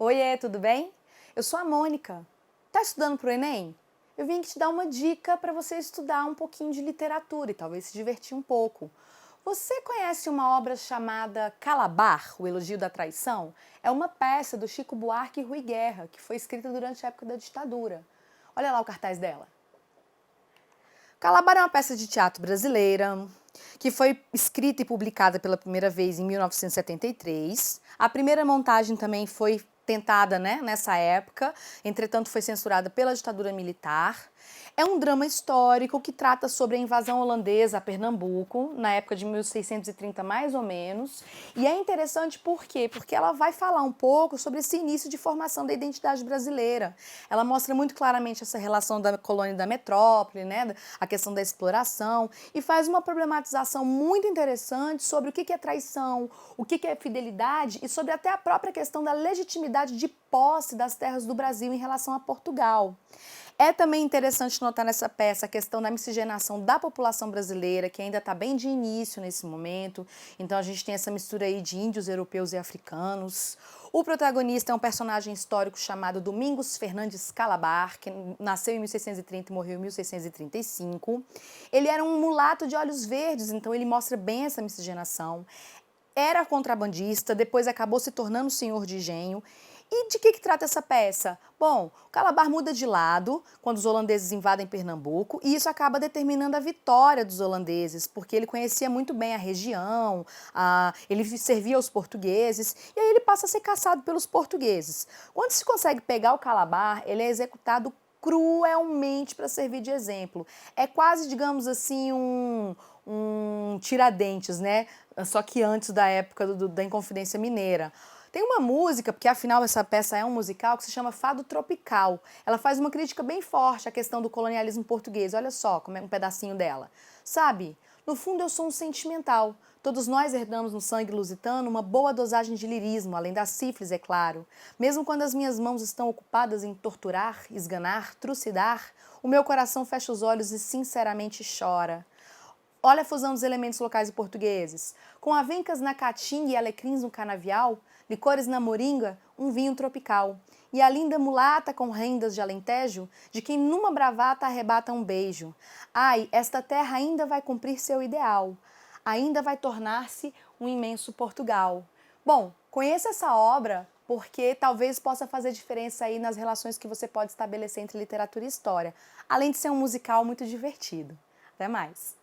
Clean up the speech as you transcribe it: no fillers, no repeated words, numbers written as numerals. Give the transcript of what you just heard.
Oiê, tudo bem? Eu sou a Mônica. Tá estudando pro Enem? Eu vim aqui te dar uma dica para você estudar um pouquinho de literatura e talvez se divertir um pouco. Você conhece uma obra chamada Calabar, O Elogio da Traição? É uma peça do Chico Buarque e Rui Guerra, que foi escrita durante a época da ditadura. Olha lá o cartaz dela. Calabar é uma peça de teatro brasileira que foi escrita e publicada pela primeira vez em 1973. A primeira montagem também foi tentada, nessa época, entretanto foi censurada pela ditadura militar. É um drama histórico que trata sobre a invasão holandesa a Pernambuco, na época de 1630 mais ou menos. E é interessante por quê? Porque ela vai falar um pouco sobre esse início de formação da identidade brasileira. Ela mostra muito claramente essa relação da colônia e da metrópole, a questão da exploração, e faz uma problematização muito interessante sobre o que é traição, o que é fidelidade e sobre até a própria questão da legitimidade de posse das terras do Brasil em relação a Portugal. É também interessante notar nessa peça a questão da miscigenação da população brasileira, que ainda está bem de início nesse momento. Então a gente tem essa mistura aí de índios, europeus e africanos. O protagonista é um personagem histórico chamado Domingos Fernandes Calabar, que nasceu em 1630 e morreu em 1635. Ele era um mulato de olhos verdes, então ele mostra bem essa miscigenação. Era contrabandista, depois acabou se tornando senhor de engenho. E de que trata essa peça? Bom, o Calabar muda de lado quando os holandeses invadem Pernambuco e isso acaba determinando a vitória dos holandeses, porque ele conhecia muito bem a região, ele servia aos portugueses e aí ele passa a ser caçado pelos portugueses. Quando se consegue pegar o Calabar, ele é executado cruelmente para servir de exemplo. É quase, digamos assim, um Tiradentes, Só que antes da época da Inconfidência Mineira. Tem uma música, porque afinal essa peça é um musical, que se chama Fado Tropical. Ela faz uma crítica bem forte à questão do colonialismo português. Olha só como é um pedacinho dela. Sabe, no fundo eu sou um sentimental. Todos nós herdamos no sangue lusitano uma boa dosagem de lirismo, além da sífilis, é claro. Mesmo quando as minhas mãos estão ocupadas em torturar, esganar, trucidar, o meu coração fecha os olhos e sinceramente chora. Olha a fusão dos elementos locais e portugueses. Com avencas na caatinga e alecrins no canavial, licores na moringa, um vinho tropical. E a linda mulata com rendas de alentejo, de quem numa bravata arrebata um beijo. Ai, esta terra ainda vai cumprir seu ideal. Ainda vai tornar-se um imenso Portugal. Bom, conheça essa obra porque talvez possa fazer diferença aí nas relações que você pode estabelecer entre literatura e história, além de ser um musical muito divertido. Até mais!